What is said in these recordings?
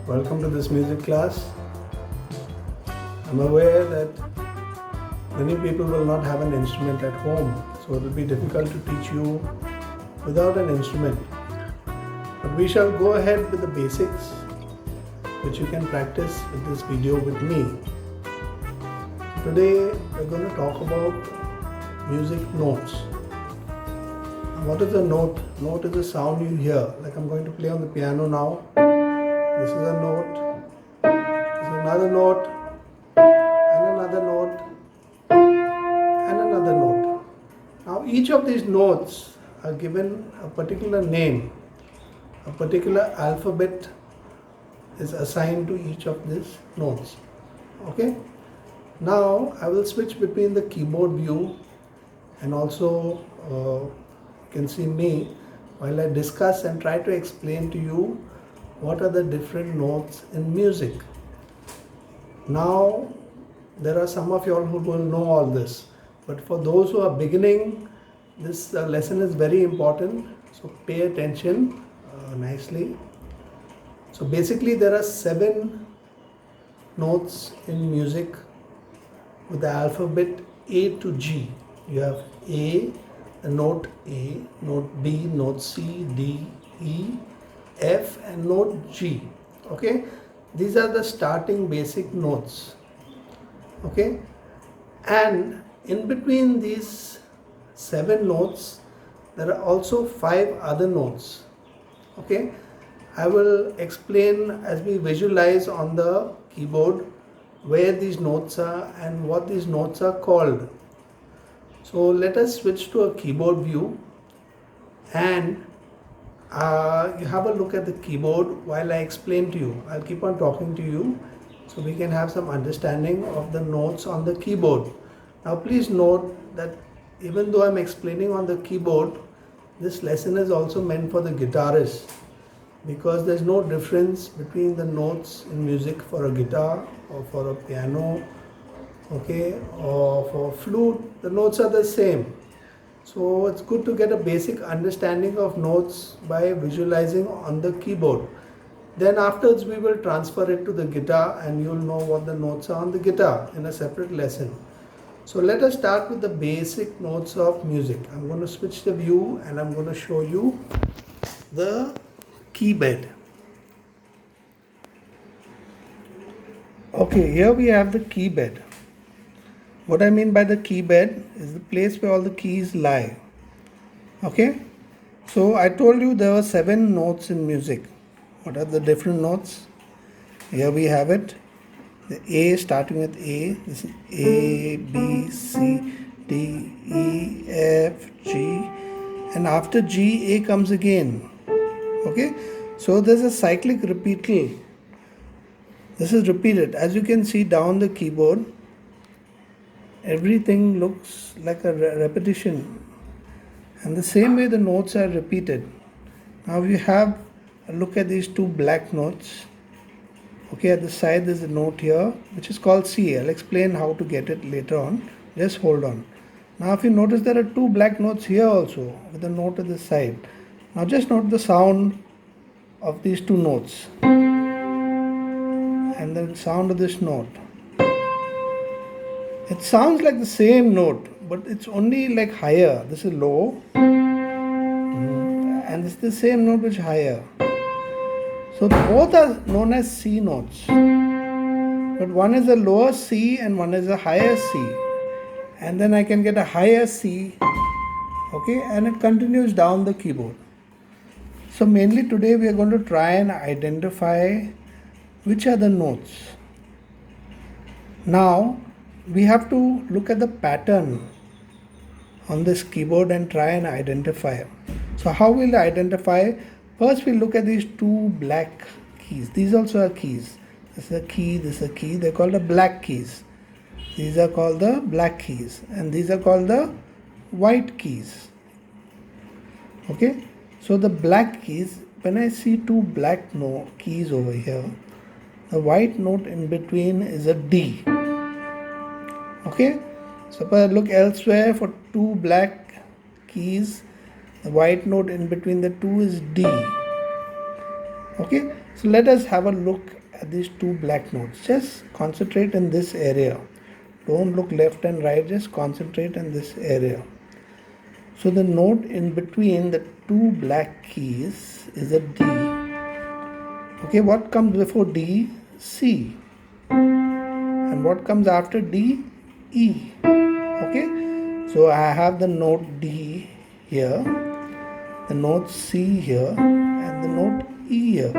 Welcome to this music class. I'm aware that many people will not have an instrument at home, so it will be difficult to teach you without an instrument. But we shall go ahead with the basics, which you can practice with this video with me. Today we're going to talk about music notes. What is a note? Note is a sound you hear. Like I'm going to play on the piano now. This is a note. This is another note. And another note. And another note. Now each of these notes are given a particular name. A particular alphabet is assigned to each of these notes. Okay? Now I will switch between the keyboard view and also you can see me while I discuss and try to explain to you what are the different notes in music. Now there are some of you all who will know all this, but for those who are beginning, this lesson is very important, so pay attention nicely. So basically there are 7 notes in music with the alphabet A to G. You have A, note A, note B, note C, D, E, F and note G. Okay, these are the starting basic notes. Okay, and in between these 7 notes there are also 5 other notes. Okay, I will explain as we visualize on the keyboard where these notes are and what these notes are called. So let us switch to a keyboard view and you have a look at the keyboard while I explain to you. I'll keep on talking to you so we can have some understanding of the notes on the keyboard. Now please note that even though I'm explaining on the keyboard, this lesson is also meant for the guitarist, because there's no difference between the notes in music for a guitar or for a piano, okay, or for flute. The notes are the same. So it's good to get a basic understanding of notes by visualizing on the keyboard. Then afterwards we will transfer it to the guitar and you'll know what the notes are on the guitar in a separate lesson. So let us start with the basic notes of music. I'm going to switch the view and I'm going to show you the key bed. Okay, here we have the key bed. What I mean by the key bed is the place where all the keys lie. Okay, so I told you there were 7 notes in music. What are the different notes? Here we have it. The A, starting with A. This is A, B, C, D, E, F, G, and after G, A comes again. Okay, so there's a cyclic repeatal. This is repeated. As you can see down the keyboard, everything looks like a repetition, and the same way the notes are repeated. Now we have a look at these 2 black notes. Okay, at the side there's a note here which is called C. I'll explain how to get it later on. Just hold on. Now if you notice, there are 2 black notes here also with a note at the side. Now just note the sound of these 2 notes and the sound of this note. It sounds like the same note, but it's only like higher. This is low, and this is the same note which is higher. So both are known as C notes, but one is a lower C and one is a higher C, and then I can get a higher C. Okay, and it continues down the keyboard. So mainly today we are going to try and identify which are the notes. Now we have to look at the pattern on this keyboard and try and identify. So how will I identify? First we'll look at these 2 black keys. These also are keys. This is a key, this is a key. They're called the black keys. These are called the black keys, and these are called the white keys. Okay, so the black keys, when I see 2 black keys over here, the white note in between is a D. Okay, Suppose I look elsewhere for two black keys. The white note in between the two is D. Okay, so let us have a look at these two black notes. Just concentrate in this area. Don't look left and right, just concentrate in this area. So the note in between the two black keys is a D. Okay, what comes before D? C. And what comes after D? E. Okay, so I have the note D here, the note C here, and the note E here.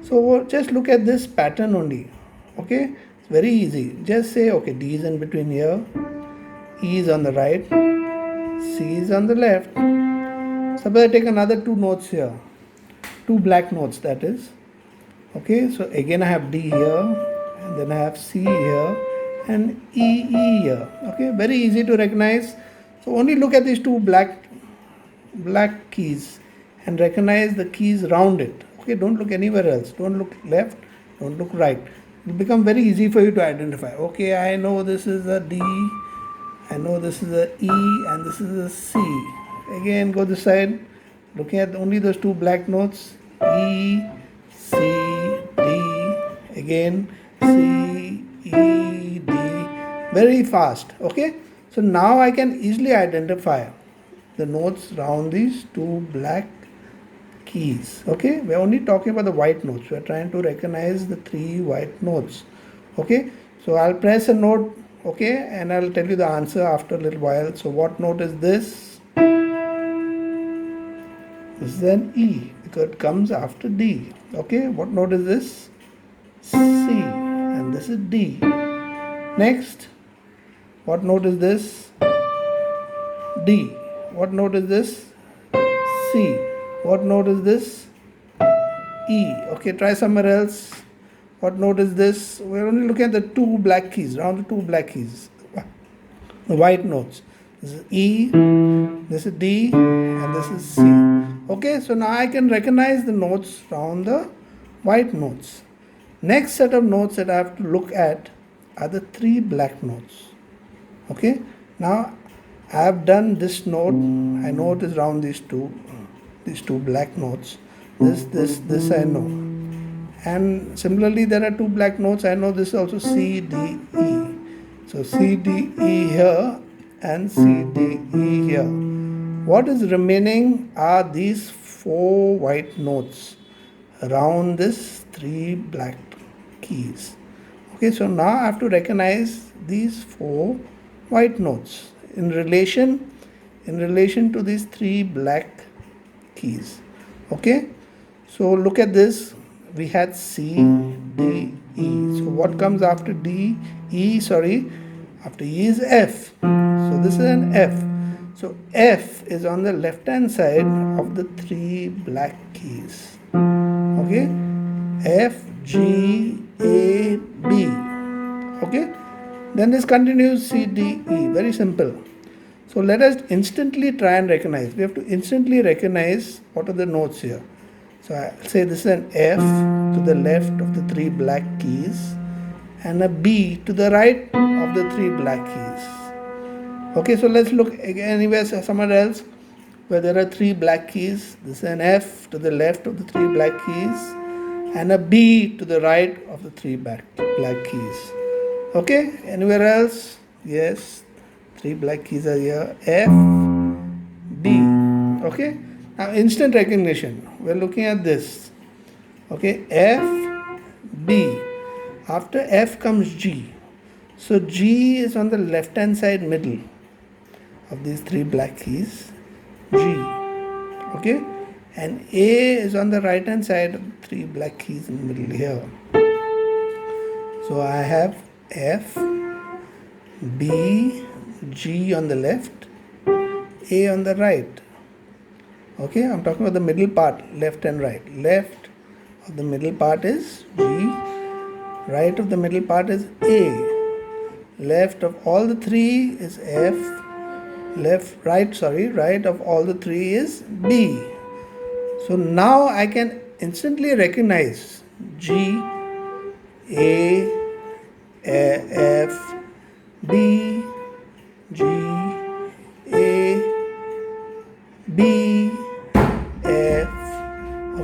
So just look at this pattern only. Okay, it's very easy. Just say, okay, D is in between here, E is on the right, C is on the left. Suppose I take another two notes here, two black notes, that is. Okay, so again I have D here, and then I have C here, and E here. Okay, very easy to recognize. So only look at these two black keys and recognize the keys round it. Okay, don't look anywhere else. Don't look left, don't look right. It will become very easy for you to identify. Okay, I know this is a D, I know this is a E, and this is a C. Again, go this side, looking at only those two black notes, E, C, D, again C, E, D, very fast. Okay, so now I can easily identify the notes around these two black keys. Okay, we're only talking about the white notes. We're trying to recognize the three white notes. Okay, so I'll press a note, okay, and I'll tell you the answer after a little while. So what note is this? This is an E because it comes after D. Okay, what note is this? C, and this is D. Next, what note is this? D. What note is this? C. What note is this? E. Okay, try somewhere else. What note is this? We're only looking at the two black keys, around the two black keys, the white notes. This is E, this is D, and this is C. Okay, so now I can recognize the notes around the white notes. Next set of notes that I have to look at are the three black notes. Okay, now I have done this note. I know it is around these two black notes. This I know. And similarly, there are two black notes. I know this is also C, D, E. So C, D, E here and C, D, E here. What is remaining are these four white notes around this three black keys. Okay, so now I have to recognize these four white notes in relation to these three black keys. Okay, so look at this. We had C, D, E. So what comes after D? E, sorry, after E is F. So this is an F. So F is on the left hand side of the three black keys. Okay, F, G, A, B. Okay, then this continues C, D, E. Very simple. So let us instantly try and recognize. We have to instantly recognize what are the notes here. So I'll say this is an F to the left of the three black keys and a B to the right of the three black keys. Okay, so let's look again anywhere somewhere else where there are three black keys. This is an F to the left of the three black keys and a B to the right of the three black keys. Okay, anywhere else? Yes, three black keys are here. F, B. Okay, now instant recognition. We're looking at this. Okay, F, B. After F comes G. So G is on the left hand side middle of these three black keys. G. Okay, and A is on the right hand side of the three black keys in the middle here. So I have F, B, G on the left, A on the right. Okay, I'm talking about the middle part, left and right. Left of the middle part is G, right of the middle part is A. Left of all the three is F, right of all the three is B. So now I can instantly recognize G, A, F, B,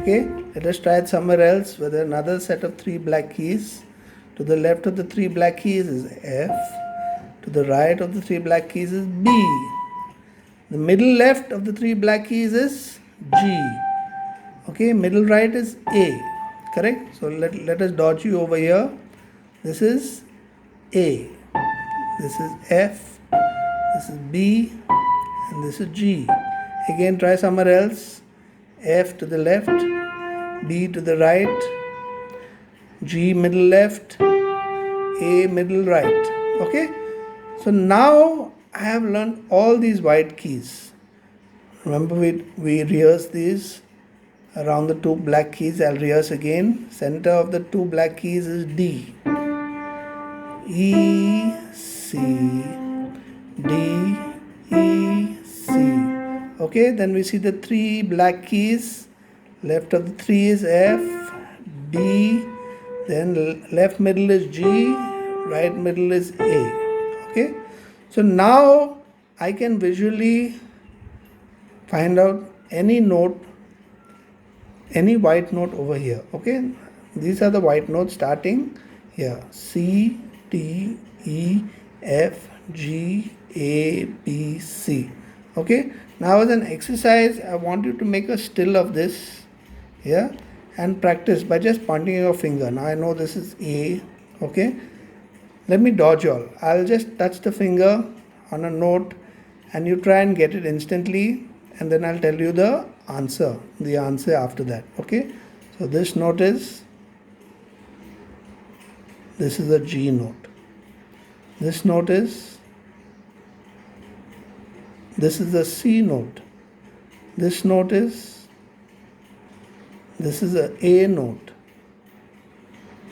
Okay, let us try it somewhere else with another set of 3 black keys. To the left of the 3 black keys is F. To the right of the 3 black keys is B. The middle left of the 3 black keys is G. Okay, middle right is A. Correct? So let us dot you over here. This is A. This is F. This is B. And this is G. Again, try somewhere else. F to the left, B to the right, G middle left, A middle right. Okay, so now I have learned all these white keys. Remember, we rehearsed these around the 2 black keys. I'll rehearse again. Center of the 2 black keys is D, E, C, D, E, C. Okay, then we see the 3 black keys. Left of the 3 is F, D, then left middle is G, right middle is A. Okay, so now I can visually find out any note, any white note over here. Okay, these are the white notes starting here: C, D, E, F, G, A, B, C. Okay, now as an exercise, I want you to make a still of this here and practice by just pointing your finger. Now I know this is A. Okay, let me dodge all. I'll just touch the finger on a note and you try and get it instantly, and then I'll tell you the answer after that. Okay, so this note is, this is a G note. This note is, this is a C note. This note is, this is a A note.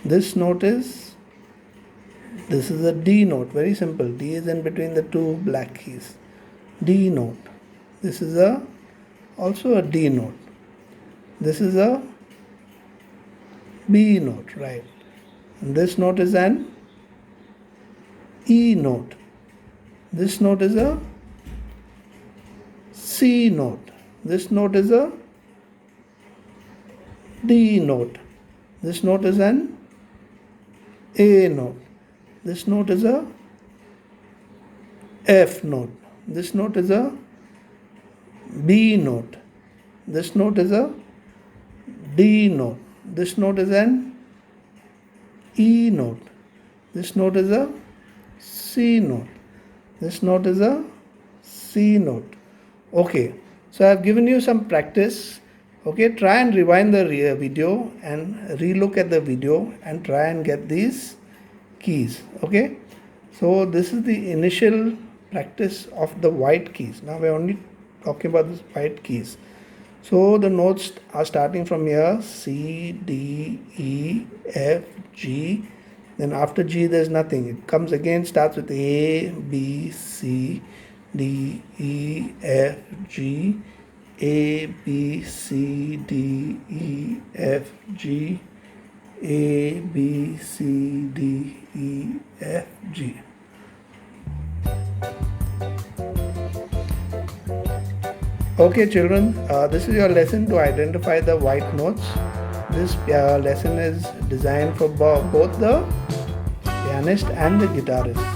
This note is, this is a D note. Very simple. D is in between the 2 black keys. D note. This is also a D note. This is a B note, right? And this note is an E note. This note is a C note. This note is a D note. This note is an A note. This note is a F note. This note is a B note. This note is a D note. This note is an E note. This note is a C note. This note is a C note. Okay, so I have given you some practice. Okay, try and rewind the video and relook at the video and try and get these keys. Okay, so this is the initial practice of the white keys. Now we're only talking about these white keys. So the notes are starting from here: C, D, E, F, G. Then after G there's nothing. It comes again, starts with A, B, C, D, E, F, G, A, B, C, D, E, F, G, A, B, C, D, E, F, G. Okay children, this is your lesson to identify the white notes. This lesson is designed for both the pianist and the guitarist.